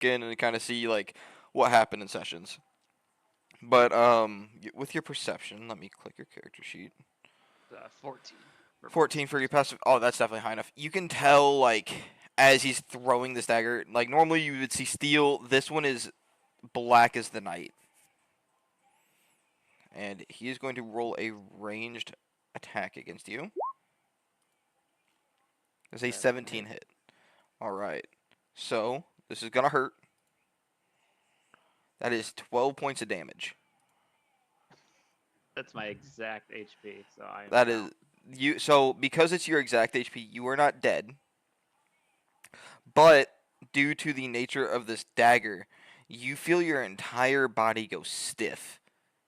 in and kind of see like what happened in sessions. But with your perception, let me click your character sheet. 14. For 14 for your passive. Oh, that's definitely high enough. You can tell like as he's throwing this dagger. Like normally you would see steel. This one is black as the night, and he is going to roll a ranged attack against you. It's a 17 hit. All right. So this is gonna hurt. That is 12 points of damage. That's my exact HP, so I am That down. is you. So because it's your exact HP, you are not dead. But due to the nature of this dagger, you feel your entire body go stiff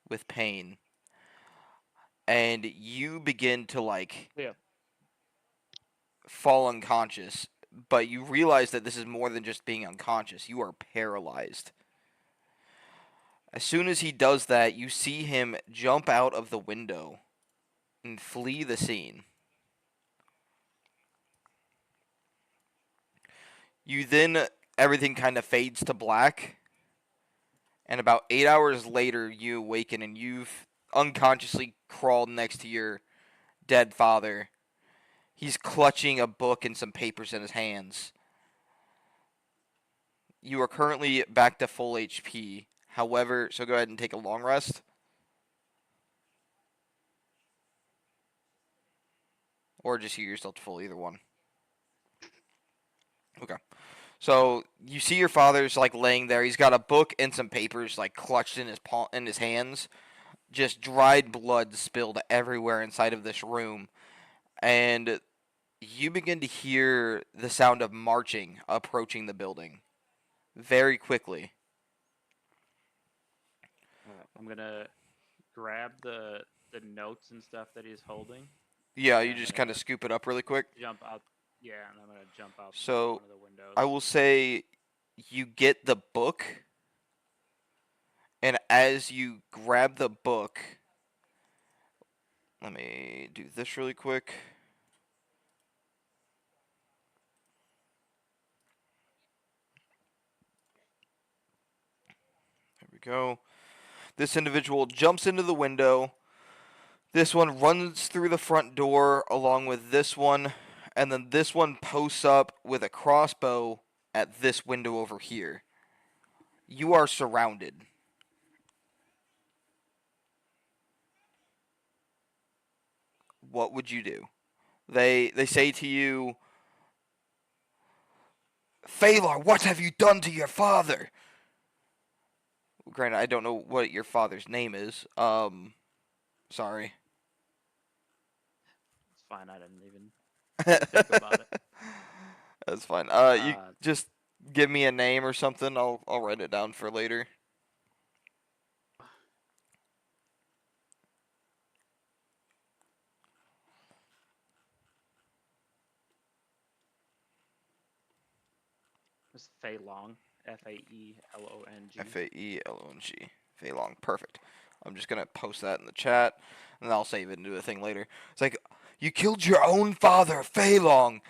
with pain, and you begin to like Yeah. fall unconscious. But you realize that this is more than just being unconscious. You are paralyzed. As soon as he does that, you see him jump out of the window and flee the scene. You then, everything kind of fades to black, and about 8 hours later, you awaken and you've unconsciously crawled next to your dead father. He's clutching a book and some papers in his hands. You are currently back to full HP. However, so go ahead and take a long rest. Or just heal yourself to full, either one. Okay. So you see your father's like laying there. He's got a book and some papers like clutched in his hands. Just dried blood spilled everywhere inside of this room. And you begin to hear the sound of marching approaching the building very quickly. I'm gonna grab the notes and stuff that he's holding, Yeah, and you I'm just kind of gonna scoop it up really quick. jump out. Yeah, and I'm gonna jump out So one of the windows. I will say you get the book, and as you grab the book, let me do this really quick. There we go. This individual jumps into the window. This one runs through the front door along with this one, and then this one posts up with a crossbow at this window over here. You are surrounded. What would you do? They say to you, Phalar, what have you done to your father? Granted, I don't know what your father's name is. Sorry. It's fine. I didn't even think about it. That's fine. You Uh, just give me a name or something. I'll write it down for later. it's Fei Long, Faelong. Faelong. Faelong. Perfect. I'm just gonna post that in the chat, and I'll save it into a thing later. It's like, you killed your own father, Faelong.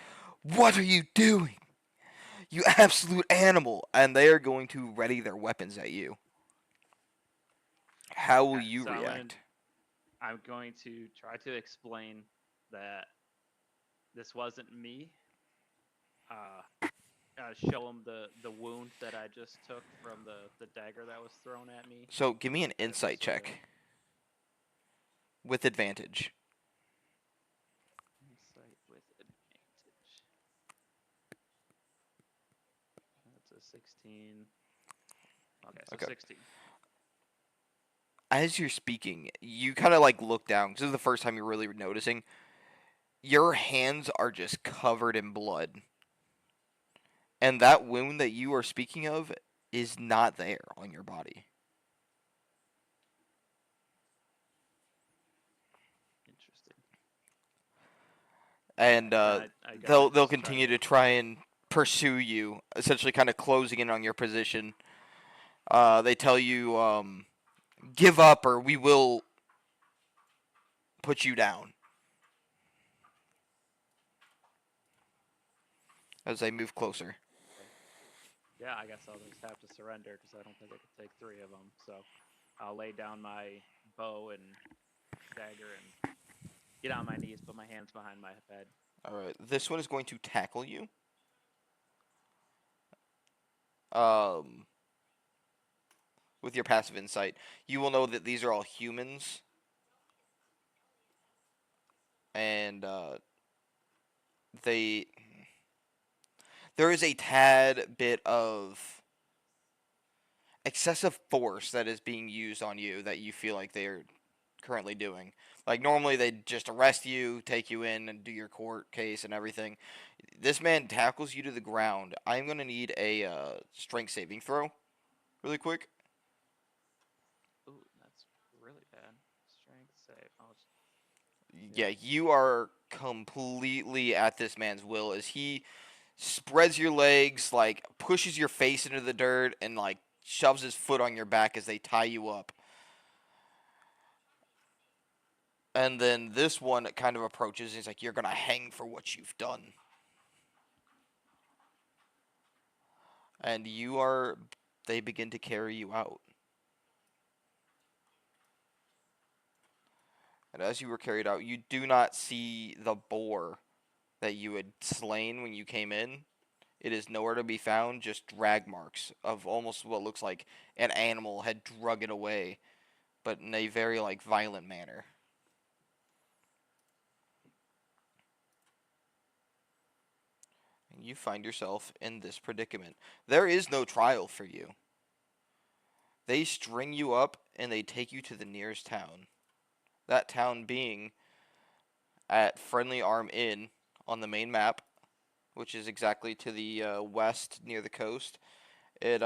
What are you doing? You absolute animal! And they are going to ready their weapons at you. How will you So react? I'm going to try to explain that this wasn't me. Show him the wound that I just took from the dagger that was thrown at me. So give me an That insight this was a check with advantage. insight with advantage. That's a 16. Okay, so Okay. 16. As you're speaking, you kind of like look down. This is the first time you're really noticing. Your hands are just covered in blood. And that wound that you are speaking of is not there on your body. Interesting. And Okay, then I gotta they'll just try continue to. to try and pursue you, essentially kind of closing in on your position. They tell you, give up or we will put you down as they move closer. Okay. yeah, I guess I'll just have to surrender because I don't think I could take three of them. So I'll lay down my bow and dagger and get on my knees, put my hands behind my head. All right, this one is going to tackle you. Um, with your passive insight, you will know that these are all humans, and they there is a tad bit of excessive force that is being used on you that you feel like they are currently doing. Like normally they'd just arrest you, take you in, and do your court case and everything. This man tackles you to the ground. I'm gonna need a strength saving throw, really quick. Ooh, that's really bad. Strength save. Yeah, Yeah. you are completely at this man's will as he spreads your legs, like pushes your face into the dirt, and like shoves his foot on your back as they tie you up. And then this one kind of approaches. And he's like, "You're gonna hang for what you've done." And you are. They begin to carry you out. And as you were carried out, you do not see the boar that you had slain when you came in. It is nowhere to be found, just drag marks of almost what looks like an animal had drug it away, but in a very like violent manner. And you find yourself in this predicament. There is no trial for you. They string you up and they take you to the nearest town. That town being at Friendly Arm Inn on the main map, which is exactly to the west near the coast. It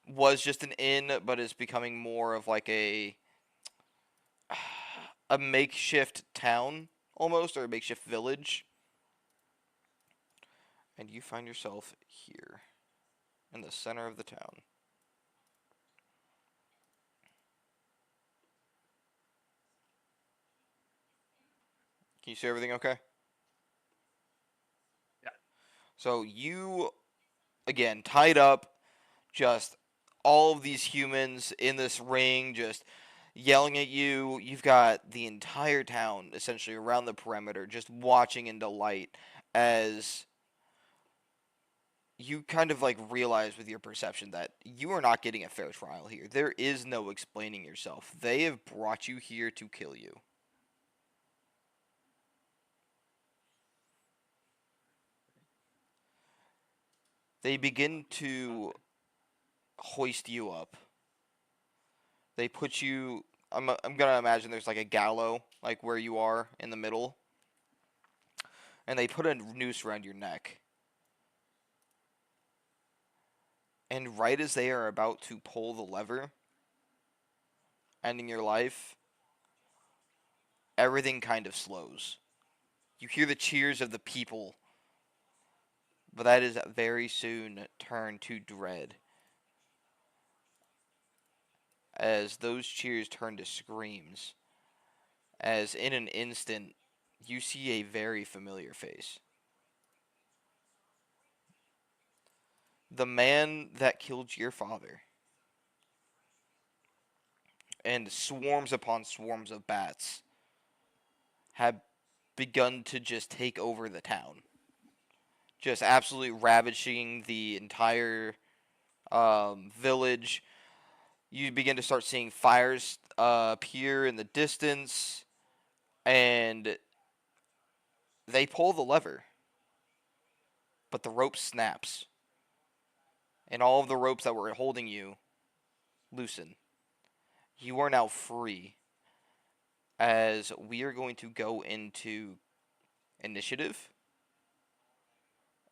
was just an inn, but is becoming more of like a makeshift town almost, or a makeshift village. And you find yourself here in the center of the town. Can you see everything okay? Yeah. So you again tied up, just all of these humans in this ring just yelling at you. You've got the entire town essentially around the perimeter just watching in delight as you kind of like realize with your perception that you are not getting a fair trial here. There is no explaining yourself. They have brought you here to kill you. They begin to hoist you up. They put you. I'm gonna imagine there's like a gallows, like where you are in the middle, and they put a noose around your neck. And right as they are about to pull the lever, ending your life, everything kind of slows. You hear the cheers of the people, but that is very soon turned to dread as those cheers turn to screams. As in an instant, you see a very familiar face. The man that killed your father. And swarms upon swarms of bats have begun to just take over the town. Just absolutely ravaging the entire village. You begin to start seeing fires appear in the distance, and they pull the lever, but the rope snaps, and all of the ropes that were holding you loosen. You are now free, as we are going to go into initiative.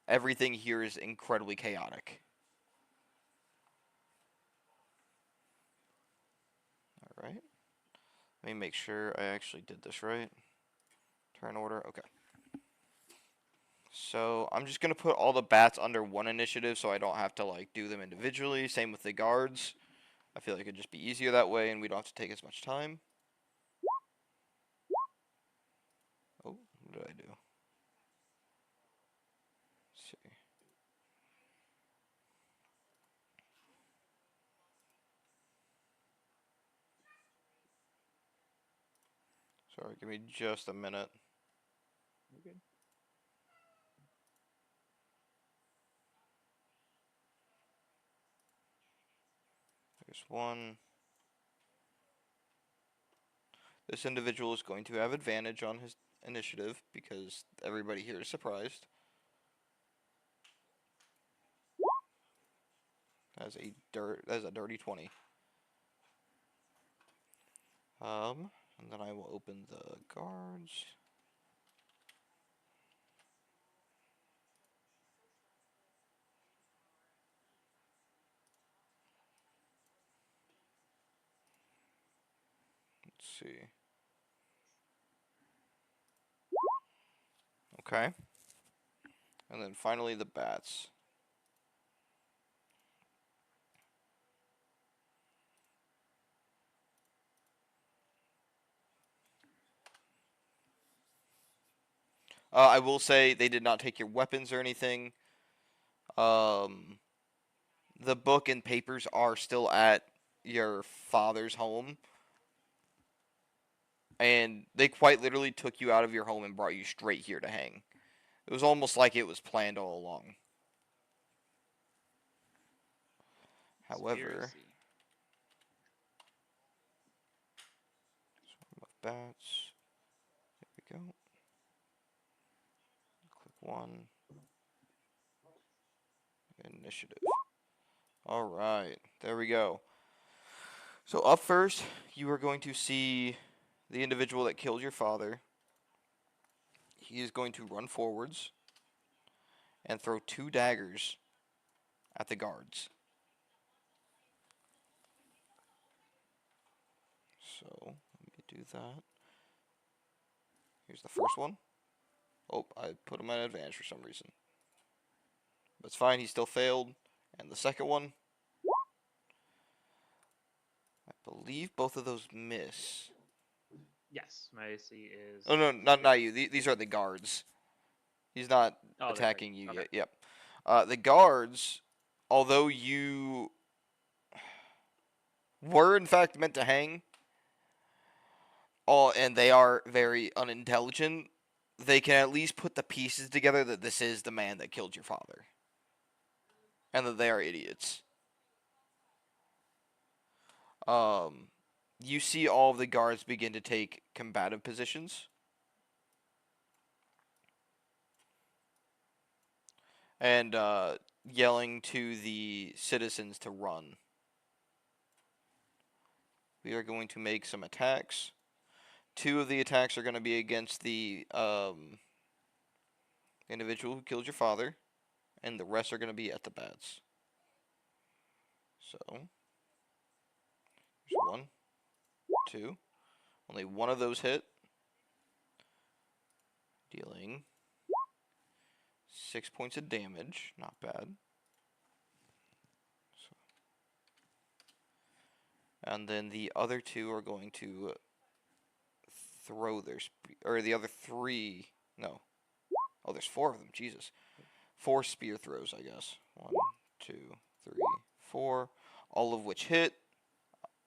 Everything here is incredibly chaotic. All right. Let me make sure I actually did this right. Turn order. Okay. So I'm just gonna put all the bats under one initiative, so I don't have to like do them individually. Same with the guards. I feel like it'd just be easier that way, and we don't have to take as much time. Oh, what did I do? Let's see. Sorry, give me just a minute. You're good. There's one. This individual is going to have advantage on his initiative because everybody here is surprised. That's a dirty 20. And then I will open the guards. Let's see. Okay. And then finally the bats. I will say they did not take your weapons or anything. Um, the book and papers are still at your father's home. And they quite literally took you out of your home and brought you straight here to hang. It was almost like it was planned all along. However, Conspiracy. swarm of bats. There we go. Click 1. Initiative. Alright, there we go. So up first, you are going to see the individual that killed your father. He is going to run forwards and throw 2 daggers at the guards. So, let me do that. Here's the first one. Oh, I put him at advantage for some reason. But it's fine, he still failed. And the second one, I believe both of those miss. Yes, my AC is. Oh, no, not you. These are the guards. He's not Oh, they're attacking you okay. yet. Yep. The guards, although you were in fact meant to hang, and they are very unintelligent, they can at least put the pieces together that this is the man that killed your father. And that they are idiots. You see all of the guards begin to take combative positions. And yelling to the citizens to run. We are going to make some attacks. 2 of the attacks are going to be against the individual who killed your father, and the rest are going to be at the bats. So, there's 1, 2. Only one of those hit, dealing 6 points of damage. Not bad. So, and then the other 2 are going to throw their or the other 3. No. Oh, there's 4 of them. Jesus. 4 spear throws, I guess. 1, 2, 3, 4. All of which hit.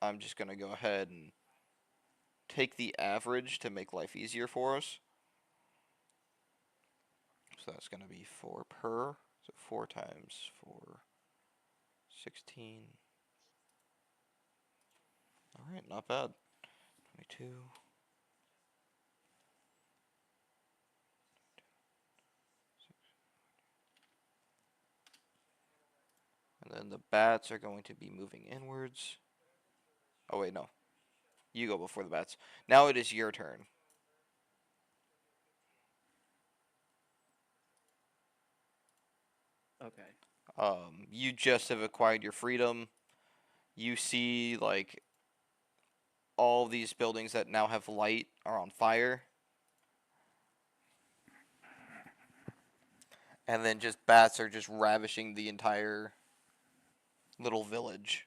I'm just going to go ahead and take the average to make life easier for us. So that's going to be 4 per. So 4 times 4, 16. Alright, not bad. 22. And then the bats are going to be moving inwards. Oh, wait, no. You go before the bats. Now it is your turn. Okay. You just have acquired your freedom. You see, like, all these buildings that now have light are on fire. And then just bats are just ravishing the entire little village.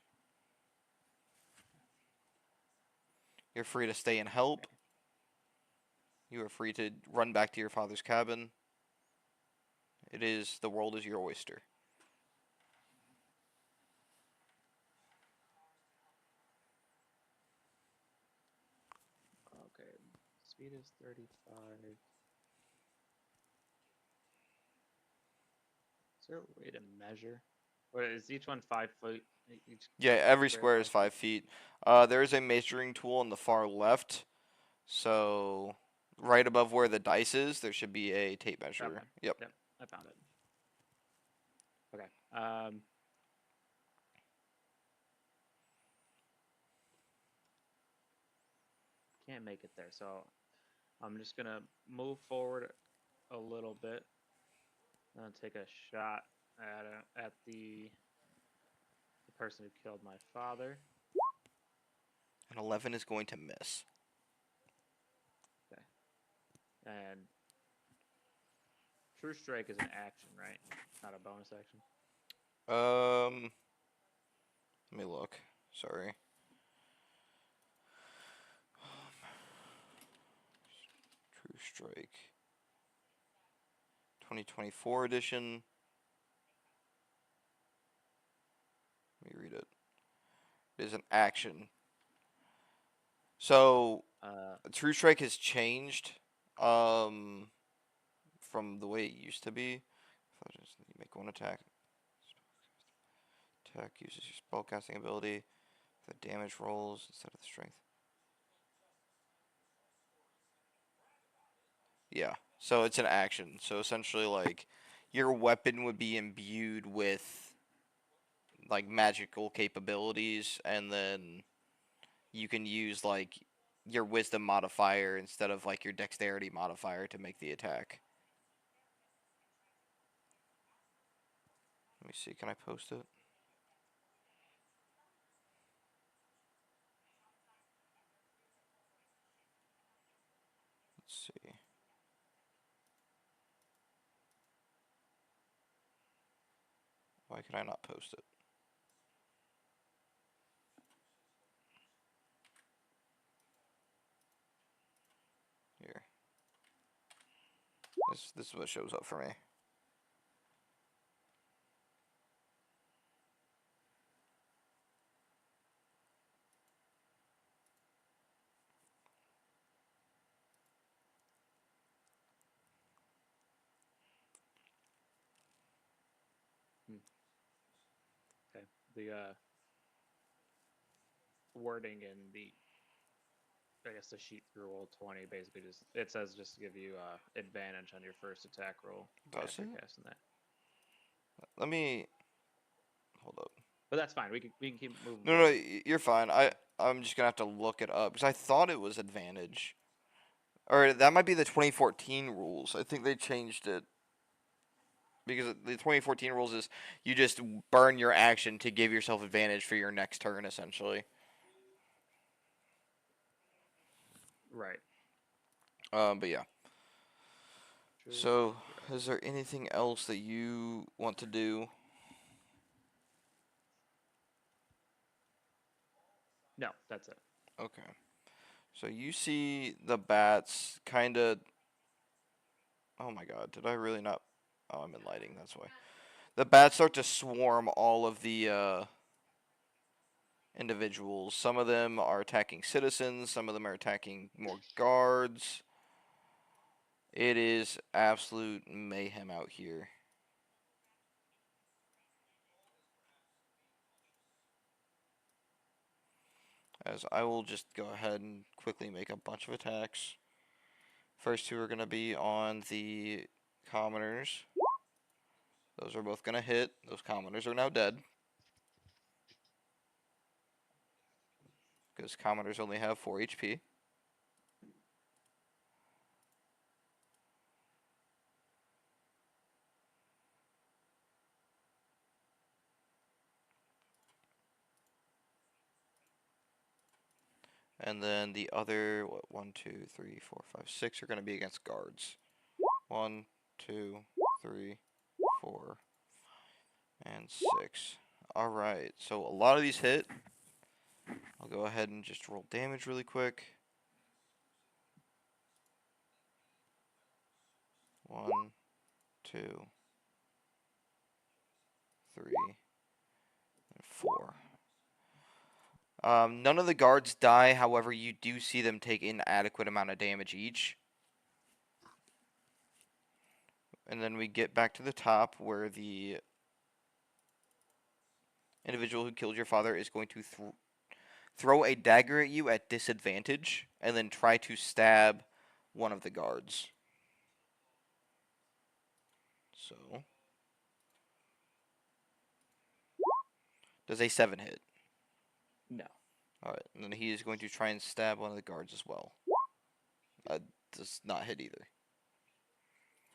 You're free to stay and help. You are free to run back to your father's cabin. The world is your oyster. Okay. speed is 35. Is there a way to measure? What is each one 5 foot? Each Yeah, every square square is 5 feet? 5 feet. There is a measuring tool on the far left. So right above where the dice is, there should be a tape measure. Okay. Yep. Yep, I found it. Okay. Can't make it there, so I'm just gonna move forward a little bit and take a shot at the person who killed my father. And 11 is going to miss. Okay. And True Strike is an action, right? Not a bonus action. Let me look. Sorry. True Strike. 2024 edition. Let me read it. It is an action. So True Strike has changed from the way it used to be. You make one attack. Attack uses your spellcasting ability. The damage rolls instead of the strength. Yeah. So it's an action. So essentially, like, your weapon would be imbued with like magical capabilities, and then you can use like your wisdom modifier instead of like your dexterity modifier to make the attack. Let me see. Can I post it? Let's see. Why can I not post it? Here. This is what shows up for me. Okay. The wording in the I guess the sheet through Roll20 basically it says just to give you advantage on your first attack roll Does after it? casting that. Let me hold up. But that's fine. We can keep moving No, forward. you're fine. I'm just gonna have to look it up because I thought it was advantage, or that might be the 2014 rules. I think they changed it because the 2014 rules is you just burn your action to give yourself advantage for your next turn, essentially. Right. But yeah. True. So, is there anything else that you want to do? No, that's it. Okay. So you see the bats kind of. Oh my God! Did I really not? Oh, I'm in lighting. That's why. The bats start to swarm all of the individuals. Some of them are attacking citizens. Some of them are attacking more guards. It is absolute mayhem out here. As I will just go ahead and quickly make a bunch of attacks. First two are going to be on the commoners. Those are both going to hit. Those commoners are now dead. Because commoners only have 4 HP. And then the other, what, 1, 2, 3, 4, 5, 6 are going to be against guards. 1, 2, 3, 4, and 6. Alright, so a lot of these hit. I'll go ahead and just roll damage really quick. 1, 2, 3, and 4. None of the guards die, however, you do see them take an adequate amount of damage each. And then we get back to the top where the individual who killed your father is going to throw a dagger at you at disadvantage and then try to stab one of the guards. So, does a 7 hit? No. Alright, and then he is going to try and stab one of the guards as well. Does not hit either.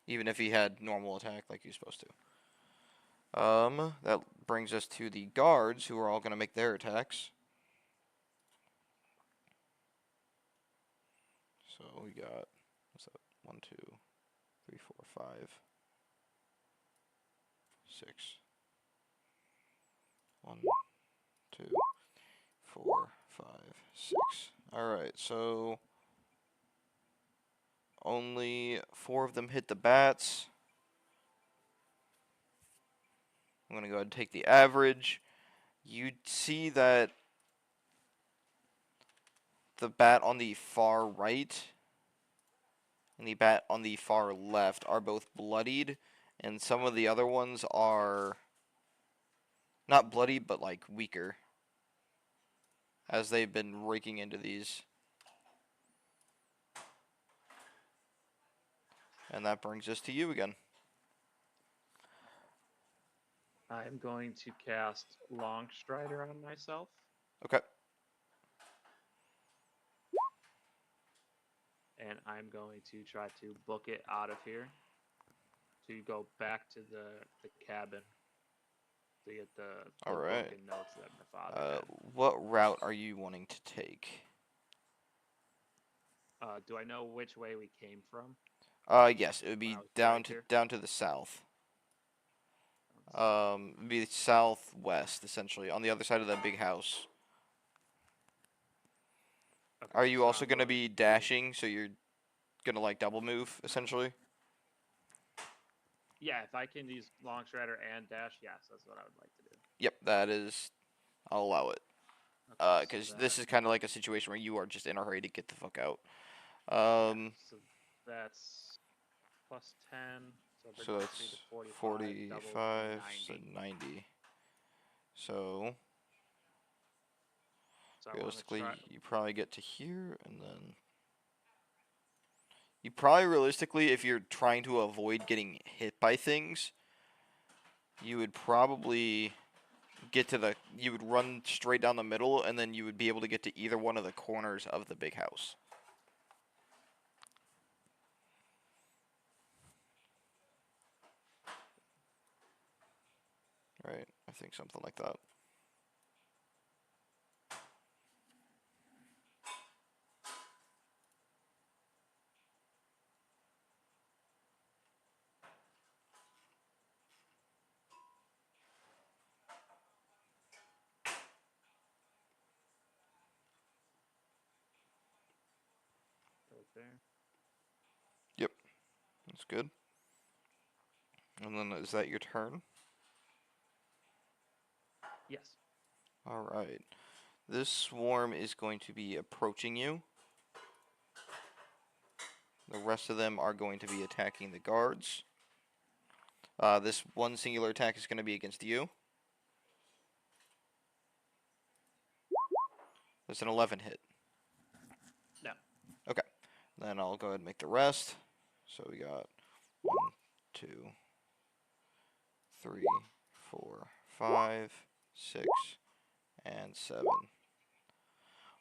Even if he had normal attack like he's supposed to. That brings us to the guards, who are all going to make their attacks. So we got, what's that? 1, 2, 3, 4, 5, 6. 1, 2, 4, 5, 6. Alright, so only 4 of them hit the bats. I'm going to go ahead and take the average. You see that the bat on the far right and the bat on the far left are both bloodied, and some of the other ones are not bloody, but like weaker, as they've been raking into these. And that brings us to you again. I'm going to cast Longstrider on myself. Okay. And I'm going to try to book it out of here to go back to the cabin to get the All book right. and notes that my father had. What route are you wanting to take? Do I know which way we came from? Yes, it would when be I was down dragged to here? the south. It'd be southwest essentially, on the other side of that big house. Okay, Are you so also I'm going to going be to- dashing, so you're going to like double move essentially? Yeah, if I can use Longstrider and dash, yes, that's what I would like to do. Yep, that is. I'll allow it. Okay, Because so this is kind of like a situation where you are just in a hurry to get the fuck out. so that's plus 10, so it So brings me that's to 45, double would be 45, so 90. 90. So So I want to realistically, try. you probably get to here, and then you probably realistically, if you're trying to avoid getting hit by things, you would probably you would run straight down the middle, and then you would be able to get to either one of the corners of the big house. Right, I think something like that. Right there. Yep, that's good. And then is that your turn? Yes. All right. This swarm is going to be approaching you. The rest of them are going to be attacking the guards. This one singular attack is going to be against you. That's an 11 hit. No. Okay. Then I'll go ahead and make the rest. So we got 1, 2, 3, 4, 5, 6, and 7.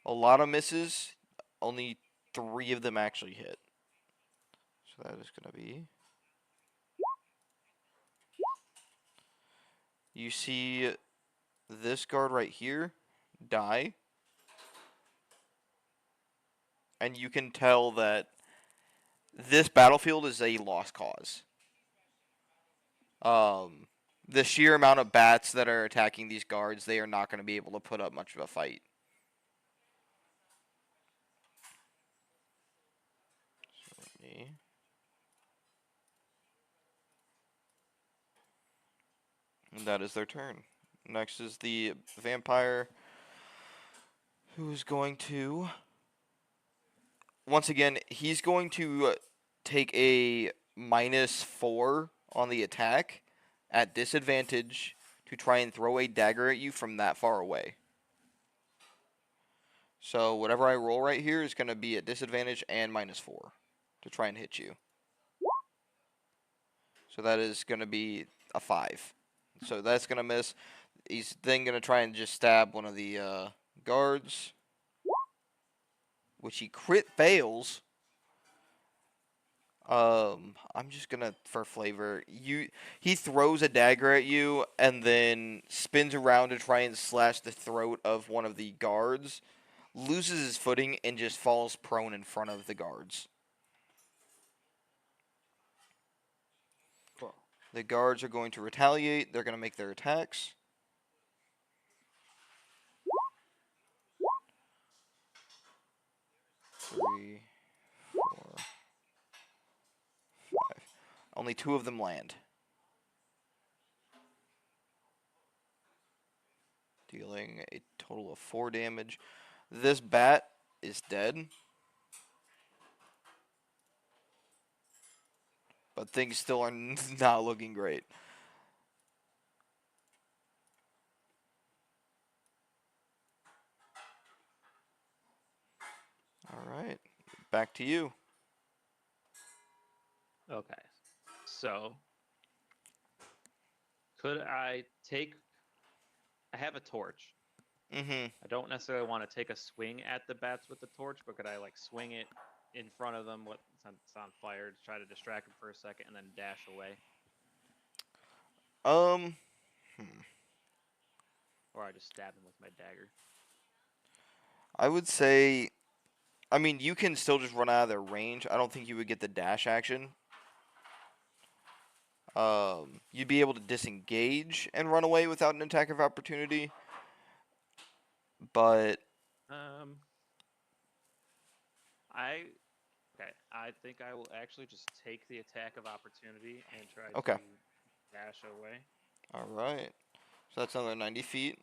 A lot of misses. Only 3 of them actually hit. So that is going to be... You see this guard right here die. And you can tell that this battlefield is a lost cause. The sheer amount of bats that are attacking these guards, they are not going to be able to put up much of a fight. So let me... And that is their turn. Next is the vampire. who's going to once again, he's going to take a -4 on the attack at disadvantage to try and throw a dagger at you from that far away. So whatever I roll right here is going to be at disadvantage and -4 to try and hit you. So that is going to be a 5. So that's going to miss. He's then going to try and just stab one of the guards, which he crit fails. I'm just gonna for flavor. He throws a dagger at you and then spins around to try and slash the throat of one of the guards, loses his footing and just falls prone in front of the guards. Cool. The guards are going to retaliate. They're gonna make their attacks. Three, 4, 5. Only 2 of them land. Dealing a total of 4 damage. This bat is dead. But things still are not looking great. All right. Back to you. Okay. So, could I take? I have a torch. Mm-hmm. I don't necessarily want to take a swing at the bats with the torch, but could I like swing it in front of them? What it's on fire to try to distract them for a second, and then dash away, Um, or I just stab them with my dagger. I would say, I mean, you can still just run out of their range. I don't think you would get the dash action. You'd be able to disengage and run away without an attack of opportunity. But I okay. I think I will actually just take the attack of opportunity and try okay, to dash away. all right. So that's another 90 feet.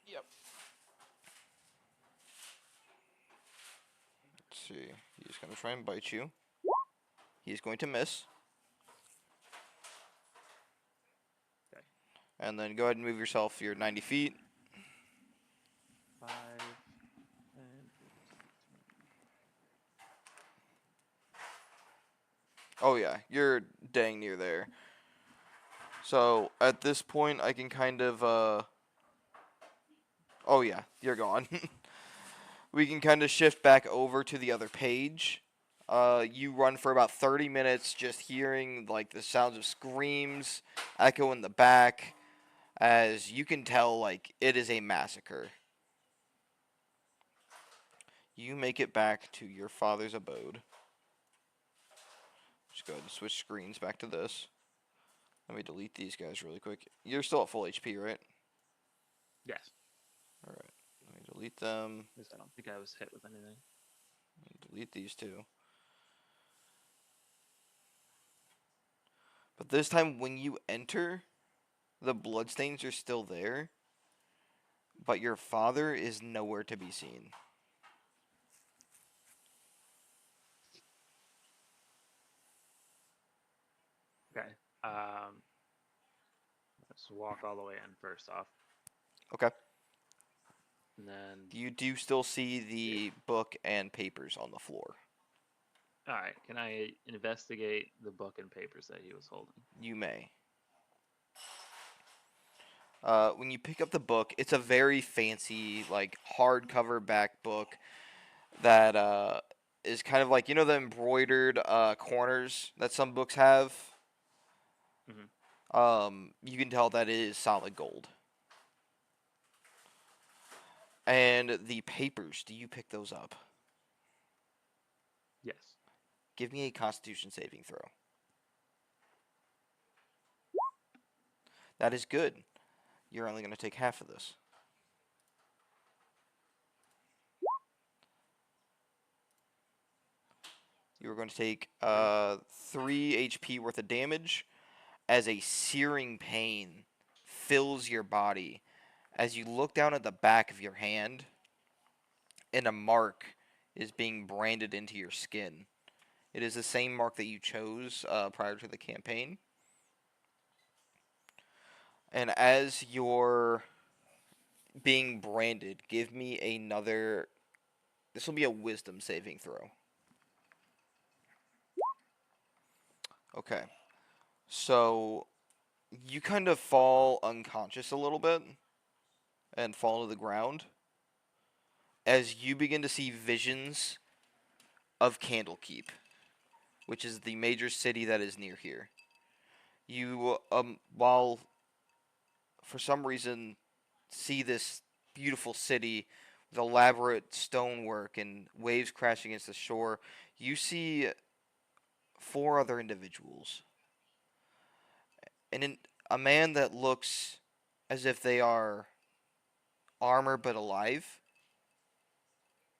Yep. Let's see. He's gonna try and bite you. He's going to miss. Okay. And then go ahead and move yourself your 90 feet. 5, 10, 15. Oh yeah, you're dang near there. So at this point, I can kind of Oh yeah, you're gone. We can kind of shift back over to the other page. You run for about 30 minutes just hearing like the sounds of screams echo in the back as you can tell like it is a massacre. You make it back to your father's abode. Just go ahead and switch screens back to this. Let me delete these guys really quick. You're still at full HP, right? Yes. Alright. Let me delete them. Because I don't think I was hit with anything. Delete these two. But this time when you enter, the bloodstains are still there, but your father is nowhere to be seen. Okay. Let's walk all the way in first off. Okay. And then You do still see the book and papers on the floor. all right, can I investigate the book and papers that he was holding? You may. When you pick up the book, it's a very fancy, like, hardcover back book that is kind of like, you know, the embroidered corners that some books have? You can tell that it is solid gold. And the papers, do you pick those up? Yes. Give me a Constitution saving throw. That is good. You're only going to take half of this. You are going to take 3 HP worth of damage as a searing pain fills your body as you look down at the back of your hand, and a mark is being branded into your skin. It is the same mark that you chose prior to the campaign. And as you're being branded, give me another. This will be a wisdom saving throw. Okay. So you kind of fall unconscious a little bit and fall to the ground as you begin to see visions of Candlekeep, which is the major city that is near here. You, while for some reason see this beautiful city with elaborate stonework and waves crashing against the shore, you see four other individuals. A man that looks as if they are armor but alive,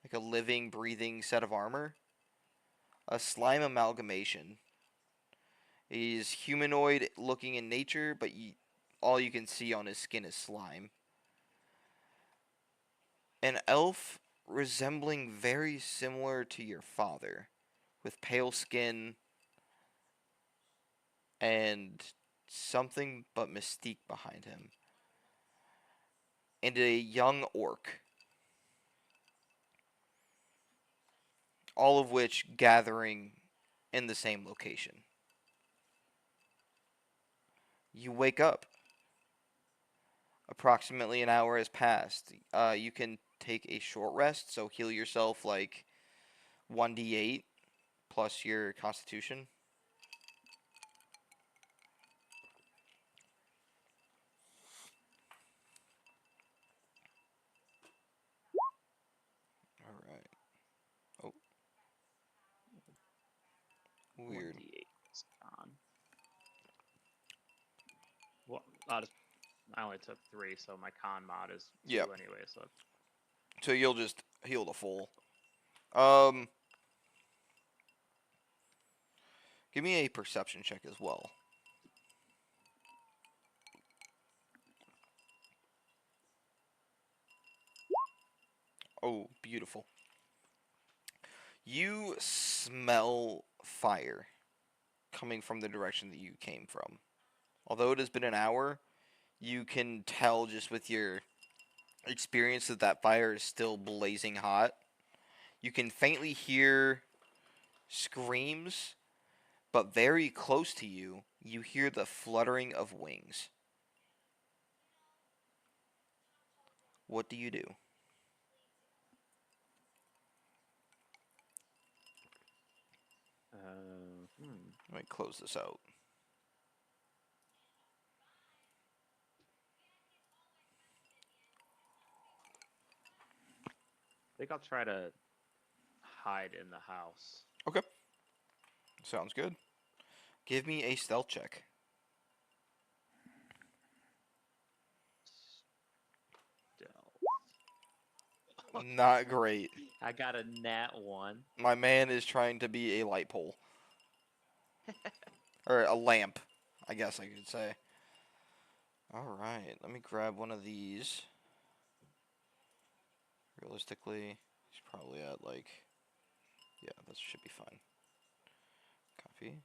like a living, breathing set of armor. A slime amalgamation. He's humanoid looking in nature, but all you can see on his skin is slime. An elf resembling very similar to your father, with pale skin and something but mystique behind him. And a young orc. All of which gathering in the same location. You wake up. Approximately an hour has passed. You can take a short rest, so heal yourself like 1d8 plus your constitution. Alright. Oh. Weird. 1d8 is gone. Well, I only took 3, so my con mod is 2 Yep. anyway. So you'll just heal the full. Um. Give me a perception check as well. Oh, beautiful. You smell fire coming from the direction that you came from. Although it has been an hour, you can tell just with your experience that that fire is still blazing hot. You can faintly hear screams, but very close to you, you hear the fluttering of wings. What do you do? Let me close this out. I think I'll try to hide in the house. Okay. Sounds good. Give me a stealth check. Not great. I got a nat 1. My man is trying to be a light pole. Or a lamp, I guess I could say. Alright, let me grab one of these. Realistically, he's probably at like... Yeah, that should be fine. Copy.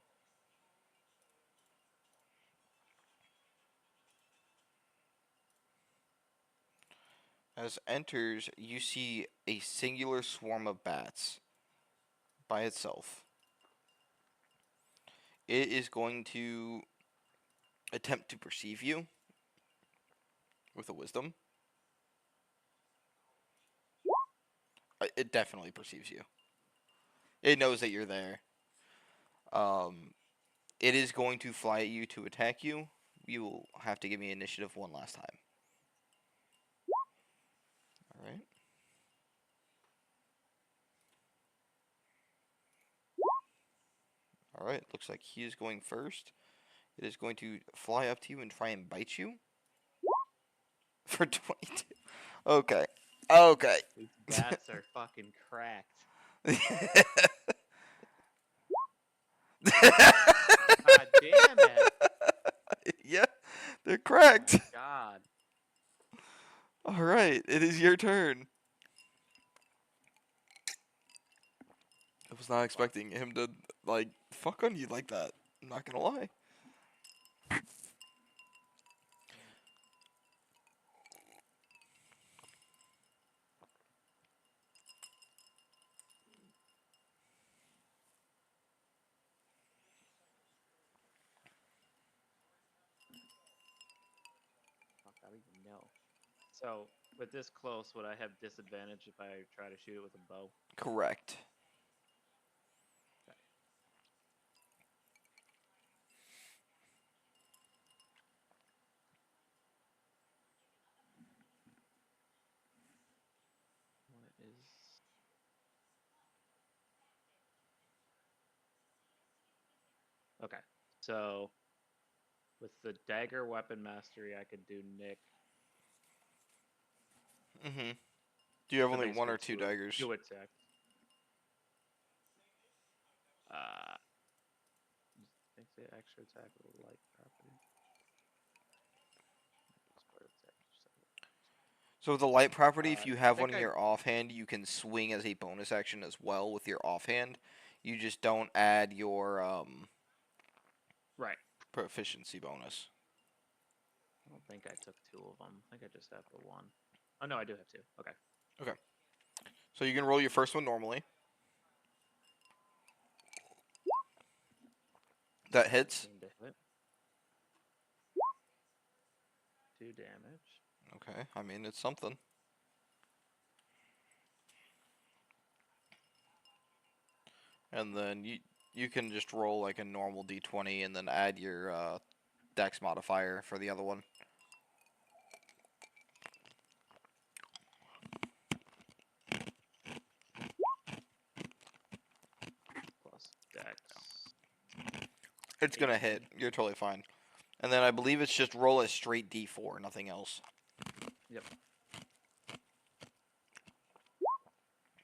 As enters, you see a singular swarm of bats by itself. It is going to attempt to perceive you with a wisdom. It definitely perceives you. It knows that you're there. It is going to fly at you to attack you. You will have to give me initiative one last time. Alright. Alright, looks like he is going first. It is going to fly up to you and try and bite you. For 22. Okay. Okay. These bats are fucking cracked. God damn it. Yeah, they're cracked. Oh my God. All right, it is your turn. I was not expecting him to like fuck on you like that. I'm not gonna lie. Fuck, I don't even know. So with this close, would I have disadvantage if I try to shoot it with a bow? Correct. Okay. What is? Okay. So with the dagger weapon mastery, I could do Nick. Mhm. Do you have So only one basically or two daggers? two attacks. Uh, think the extra attack with a light property. So with the light property, if you I have one think in your offhand, you can swing as a bonus action as well with your offhand. You just don't add your right. proficiency bonus. I don't think I took two of them. I think I just have the one. Oh no, I do have two. Okay. Okay. So you can roll your first one normally. That hits. 17 to hit. 2 damage. Okay. I mean, it's something. And then you can just roll like a normal d20 and then add your dex modifier for the other one. Plus dex. It's gonna 18. hit. You're totally fine. And then I believe it's just roll a straight d4, nothing else. Yep.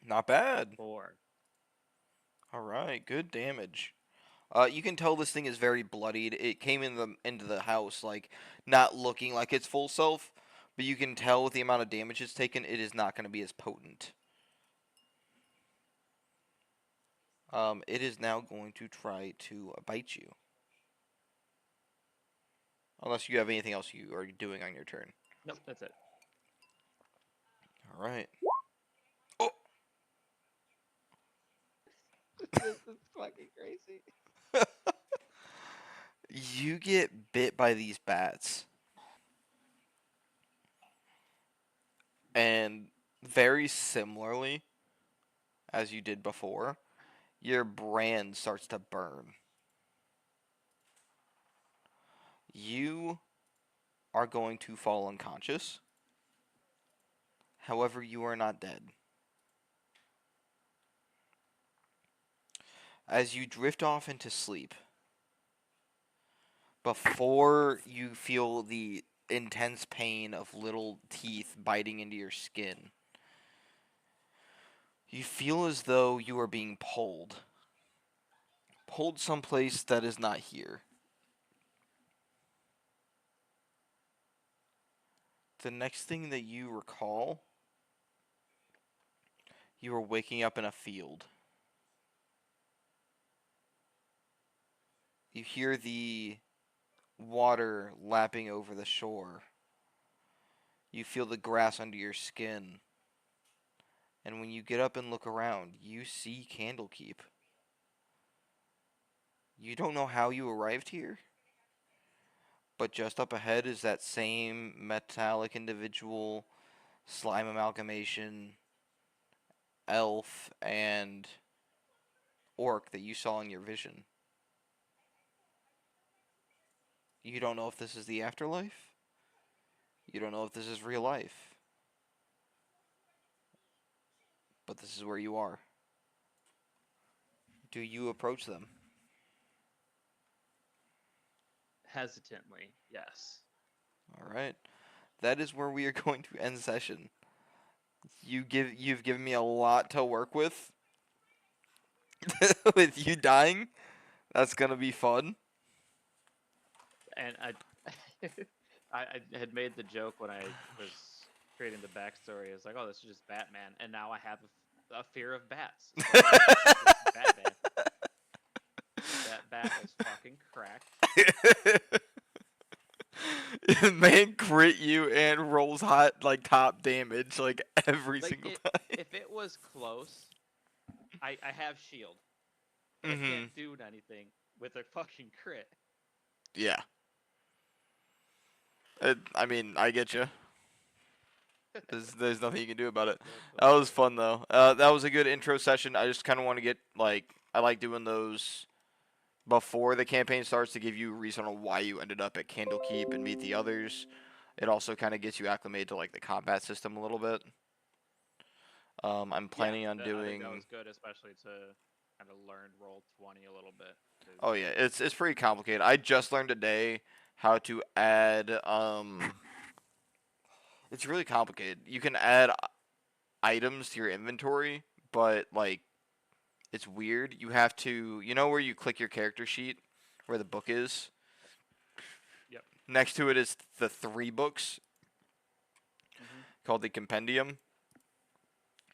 Not bad. 4. All right, good damage. You can tell this thing is very bloodied. It came into the house like not looking like its full self, but you can tell with the amount of damage it's taken, it is not going to be as potent. It is now going to try to bite you, unless you have anything else you are doing on your turn. Nope, that's it. All right. Oh, This is fucking crazy. you get bit by these bats, and very similarly as you did before, your brand starts to burn. You are going to fall unconscious. However, you are not dead. As you drift off into sleep, before you feel the intense pain of little teeth biting into your skin, you feel as though you are being pulled. Pulled someplace that is not here. The next thing that you recall, you are waking up in a field. You hear the water lapping over the shore. You feel the grass under your skin. And when you get up and look around, you see Candlekeep. You don't know how you arrived here, but just up ahead is that same metallic individual, slime amalgamation, elf, and orc that you saw in your vision. You don't know if this is the afterlife. You don't know if this is real life. But this is where you are. Do you approach them? Hesitantly, yes. All right. That is where we are going to end session. You've given me a lot to work with. With you dying, that's gonna be fun. And I, I had made the joke when I was creating the backstory is like, oh, this is just Batman, and now I have a fear of bats. So this is Batman. That bat is fucking cracked. Man crit you and rolls hot like top damage like every Like single time. if it was close, I have shield, but I Mm-hmm. can't do anything with a fucking crit. Yeah. I mean, I get you. There's nothing you can do about it. That was fun though. That was a good intro session. I just kind of want to get like I like doing those before the campaign starts to give you a reason on why you ended up at Candlekeep and meet the others. It also kind of gets you acclimated to like the combat system a little bit. I'm planning on I think that doing. was good, especially to kind of learn Roll20 a little bit. 'Cause Oh yeah, it's pretty complicated. I just learned today how to add. It's really complicated. You can add items to your inventory, but like it's weird. You have to, you know, where you click your character sheet, where the book is. Yep. Next to it is the 3 books Mm-hmm. called the compendium.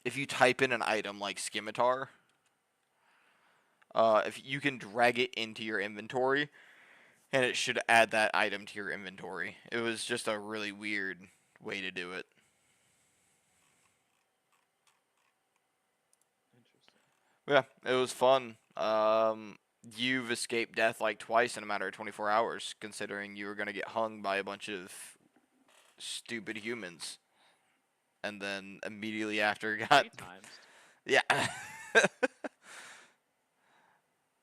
If you type in an item like scimitar, if you can drag it into your inventory, and it should add that item to your inventory. It was just a really weird way to do it. Interesting. Yeah, it was fun. You've escaped death like twice in a matter of 24 hours, considering you were gonna get hung by a bunch of stupid humans, and then immediately after got 3 times. yeah.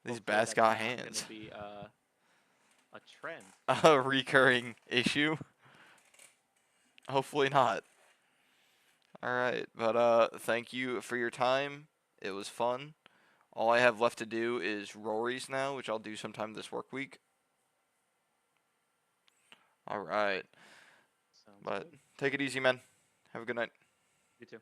These Hopefully bats that's got not hands. gonna be a trend. A recurring issue. Hopefully not. All right, but thank you for your time. It was fun. All I have left to do is Rory's now, which I'll do sometime this work week. All right, Sounds but good. take it easy, man. Have a good night. You too.